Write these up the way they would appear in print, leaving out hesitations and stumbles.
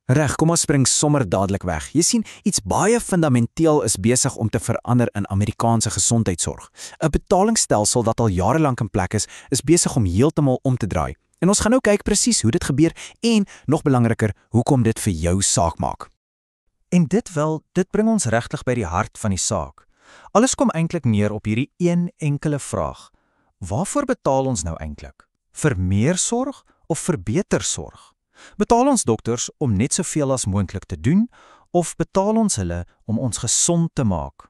Reg, kom ons spring sommer dadelik weg. Jy sien, iets baie fundamenteel is besig om te verander in Amerikaanse gesondheidsorg. 'n Betalingsstelsel wat al jare lank in plek is besig om heeltemal om te draai. En ons gaan nou kyk presies hoe dit gebeur en, nog belangriker, hoekom dit vir jou saak maak. En dit bring ons regtig by die hart van die saak. Alles kom eintlik neer op hierdie een enkele vraag. Waarvoor betaal ons nou eintlik? Vir meer sorg of vir beter sorg? Betaal ons dokters om net soveel as moontlik te doen, of betaal ons hulle om ons gesond te maak?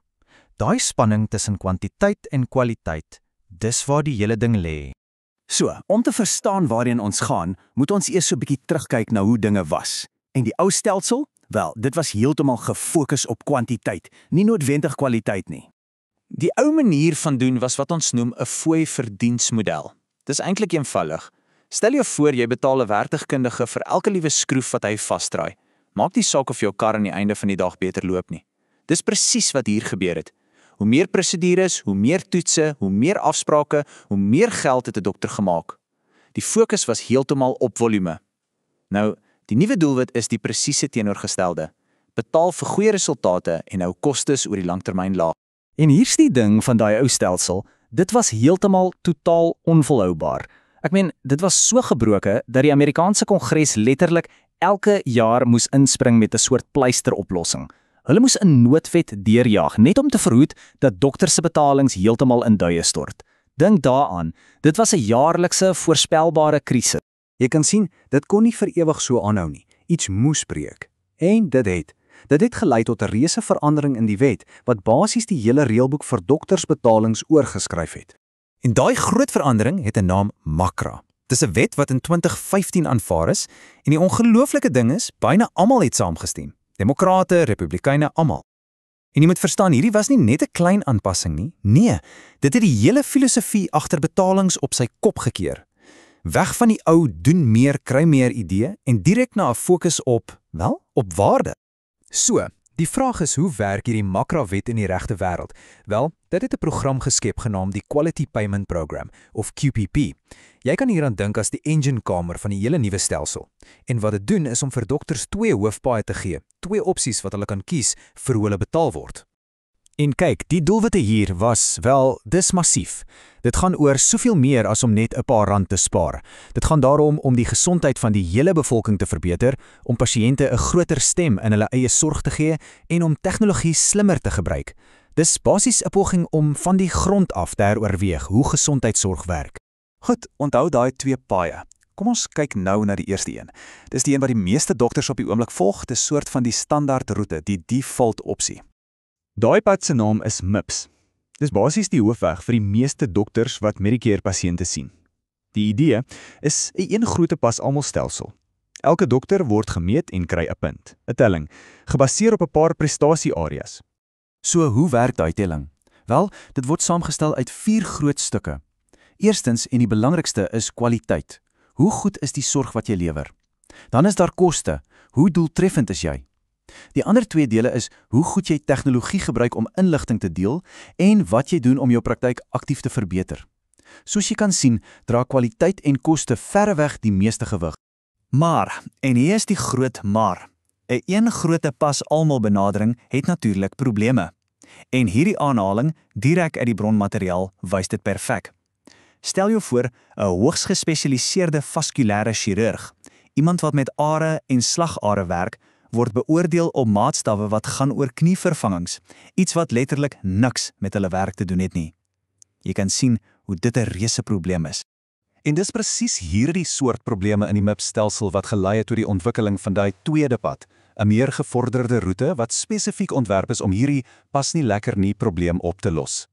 Daai spanning tussen kwantiteit en kwaliteit, dis waar die hele ding lê. So, om te verstaan waarheen ons gaan, moet ons eers so 'n bietjie terugkyk na hoe dinge was. En die ou stelsel? Wel, dit was heeltemal gefokus op kwantiteit, nie noodwendig kwaliteit nie. Die ou manier van doen was wat ons noem 'n fooi vir diensmodel. Dis eintlik eenvoudig. Stel jou voor jy betaal 'n werktuigkundige vir elke liewe skroef wat hy vasdraai. Maak nie saak of jou kar aan die einde van die dag beter loop nie. Dis presies wat hier gebeur het. Hoe meer prosedures, hoe meer toetse, hoe meer afsprake, hoe meer geld het 'n dokter gemaak. Die fokus was heeltemal op volume. Nou, die nuwe doelwit is die presiese teenoorgestelde. Betaal vir goeie resultate en hou kostes oor die langtermyn laag. En hier's die ding van daai ou stelsel, dit was heeltemal totaal onvolhoubaar. Ek meen, dit was so gebroke dat die Amerikaanse Kongres letterlik elke jaar moes inspring met 'n soort pleisteroplossing. Hulle moes 'n noodwet deurjaag, net om te verhoed dat dokters se betalings heeltemal in duie stort. Dink daaraan, dit was 'n jaarlikse voorspelbare krisis. Jy kan sien, dit kon nie vir ewig so aanhou nie. Iets moes breek. En dit het gelei tot 'n reuse verandering in die wet, wat basies die hele reëlboek vir doktersbetalings oorgeskryf het. En daai groot verandering het 'n naam MACRA. Dis 'n wet wat in 2015 aanvaar is, en die ongelooflike ding is, byna almal het saamgestem. Demokrate, Republikeine, almal. En jy moet verstaan, hierdie was nie net 'n klein aanpassing nie. Nee, dit het die hele filosofie agter betalings op sy kop gekeer. Weg van die ou doen meer, kry meer idee en direk na 'n fokus op waarde. So, die vraag is, hoe werk hierdie MACRA-wet in die regte wêreld? Wel, dit het 'n program geskep genaamd die Quality Payment Program, of QPP. Jy kan hieraan dink as die engine-kamer van die hele nuwe stelsel. En wat dit doen is om vir dokters 2 hoofpaaie te gee, 2 opsies wat hulle kan kies vir hoe hulle betaal word. En kyk, die doelwitte hier was, dis massief. Dit gaan oor soveel meer as om net 'n paar rand te spaar. Dit gaan daarom om die gesondheid van die hele bevolking te verbeter, om pasiënte 'n groter stem in hulle eie sorg te gee en om tegnologie slimmer te gebruik. Dis basies 'n poging om van die grond af te heroorweeg hoe gesondheidsorg werk. Goed, onthou daai 2 paaie. Kom ons kyk nou na die eerste een. Dis die een wat die meeste dokters op die oomblik volg, dis soort van die standaard roete, die default opsie. Daai pad se naam is MIPS. Dis basies die hoofweg vir die meeste dokters wat Medicare-pasiënte sien. Die idee is 'n een groot pas almal stelsel. Elke dokter word gemeet en kry 'n punt, 'n telling, gebaseer op 'n paar prestasie-areas. So, hoe werk daai telling? Wel, dit word saamgestel uit 4 groot stukke. Eerstens, en die belangrikste, is kwaliteit. Hoe goed is die sorg wat jy lewer? Dan is daar koste. Hoe doeltreffend is jy? Die ander 2 dele is hoe goed jy tegnologie gebruik om inligting te deel en wat jy doen om jou praktyk aktief te verbeter. Soos jy kan sien, dra kwaliteit en koste verreweg die meeste gewig. Maar, en hier is die groot maar, 'n een groot pas almal benadering het natuurlik probleme. En hierdie aanhaling, direk uit die bronmateriaal, wys dit perfek. Stel jou voor 'n hoogs gespesialiseerde vaskulêre chirurg, iemand wat met are en slagare werk, word beoordeel op maatstawwe wat gaan oor knievervangings, iets wat letterlik niks met hulle werk te doen het nie. Jy kan sien hoe dit 'n reuse probleem is. En dis presies hierdie soort probleme in die MIPS-stelsel wat gelei het tot die ontwikkeling van daai tweede pad, 'n meer gevorderde roete wat spesifiek ontwerp is om hierdie pas nie lekker nie probleem op te los.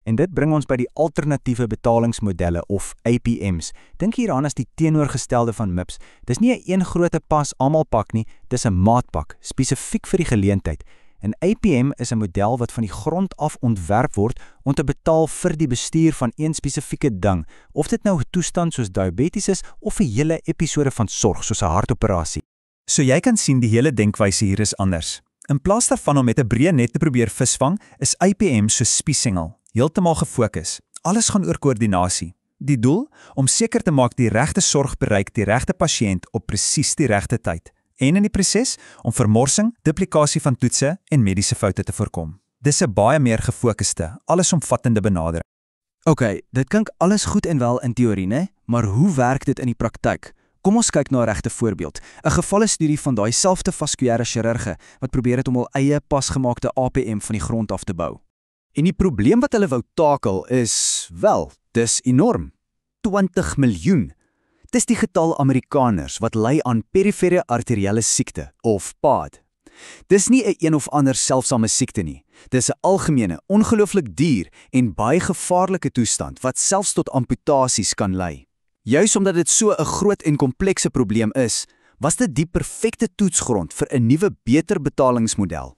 En dit bring ons by die alternatiewe betalingsmodelle of APM's. Dink hieraan as die teenoorgestelde van MIPS. Dis nie 'n een groot pas almal pak nie, dis 'n maatpak, spesifiek vir die geleentheid. 'n APM is 'n model wat van die grond af ontwerp word om te betaal vir die bestuur van een spesifieke ding, of dit nou 'n toestand soos diabetes is of 'n hele episode van sorg soos 'n hartoperasie. So jy kan sien die hele denkwyse hier is anders. In plaas daarvan om met 'n breë net te probeer visvang, is APM so spiesengel, heeltemal gefokus. Alles gaan oor koördinasie. Die doel om seker te maak die regte sorg bereik die regte pasiënt op presies die regte tyd. en in die proses om vermorsing, duplikasie van toetse en mediese foute te voorkom. Dis 'n baie meer gefokuste, allesomvattende benadering. OK, dit klink alles goed en wel in teorie, né? Maar hoe werk dit in die praktyk? Kom ons kyk na 'n regte voorbeeld. 'n Gevalle studie van daai selfde vaskulêre chirurge wat probeer het om hul eie pasgemaakte APM van die grond af te bou. En die probleem wat hulle wou takel is, wel, dis enorm. 20 miljoen. Dis die getal Amerikaners wat ly aan perifere arteriële siekte, of PAD. Dis nie 'n een of ander seldsame siekte nie. Dis 'n algemene, ongelooflik duur en baie gevaarlike toestand wat selfs tot amputasies kan lei. Juis omdat dit so 'n groot en komplekse probleem is, was dit die perfekte toetsgrond vir 'n nuwe, beter betalingsmodel.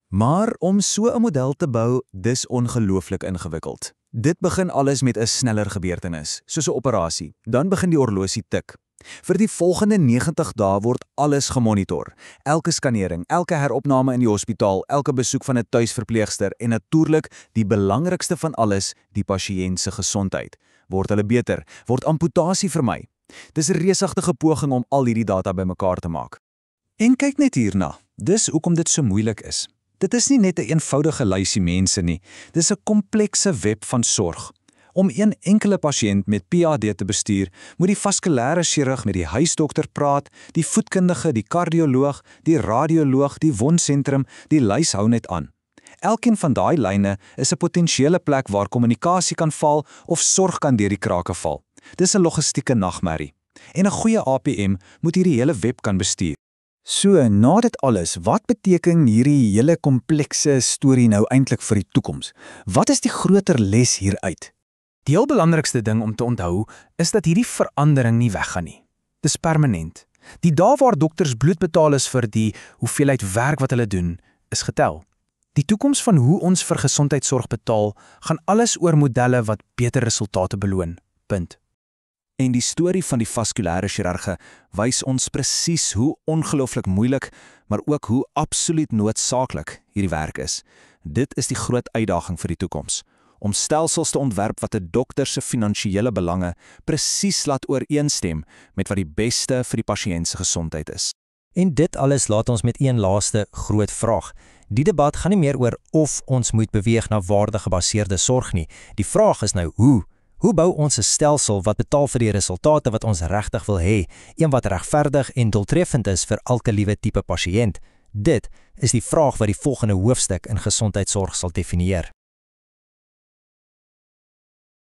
Maar om so 'n model te bou, dis ongelooflik ingewikkeld. Dit begin alles met 'n sneller gebeurtenis, soos 'n operasie. Dan begin die horlosie tik. Vir die volgende 90 dae word alles gemonitor. Elke skannering, elke heropname in die hospitaal, elke besoek van 'n tuisverpleegster en natuurlik die belangrikste van alles, die pasiënt se gesondheid. Word hulle beter? Word amputasie vermy? Dis 'n reusagtige poging om al hierdie data bymekaar te maak. En kyk net hierna. Dis hoekom dit so moeilik is. Dit is nie net 'n eenvoudige lysie mense nie. Dis 'n komplekse web van sorg. Om een enkele pasiënt met PAD te bestuur, moet die vaskulêre chirurg met die huisdokter praat, die voetkundige, die kardioloog, die radioloog, die wondsentrum, die lys hou net aan. Elkeen van daai lyne is 'n potensiële plek waar kommunikasie kan val of sorg kan deur die krake val. Dis 'n logistieke nagmerrie. En 'n goeie APM moet hierdie hele web kan bestuur. So, na dit alles, wat beteken hierdie hele komplekse storie nou eintlik vir die toekoms? Wat is die groter les hieruit? Die heel belangrikste ding om te onthou is dat hierdie verandering nie weggaan nie. Dis permanent. Die dae waar dokters bloed betaal is vir die hoeveelheid werk wat hulle doen, is getel. Die toekoms van hoe ons vir gesondheidsorg betaal, gaan alles oor modelle wat beter resultate beloon. Punt. En die storie van die vaskulêre chirurge wys ons presies hoe ongelooflik moeilik, maar ook hoe absoluut noodsaaklik hierdie werk is. Dit is die groot uitdaging vir die toekoms. Om stelsels te ontwerp wat 'n dokter se finansiële belange presies laat ooreenstem met wat die beste vir die pasiënt se gesondheid is. En dit alles laat ons met een laaste groot vraag. Die debat gaan nie meer oor of ons moet beweeg na waardegebaseerde sorg nie. Die vraag is nou hoe. Hoe bou ons 'n stelsel wat betaal vir die resultate wat ons regtig wil hê, een wat regverdig en doeltreffend is vir elke liewe tipe pasiënt? Dit is die vraag wat die volgende hoofstuk in gesondheidsorg sal definieer.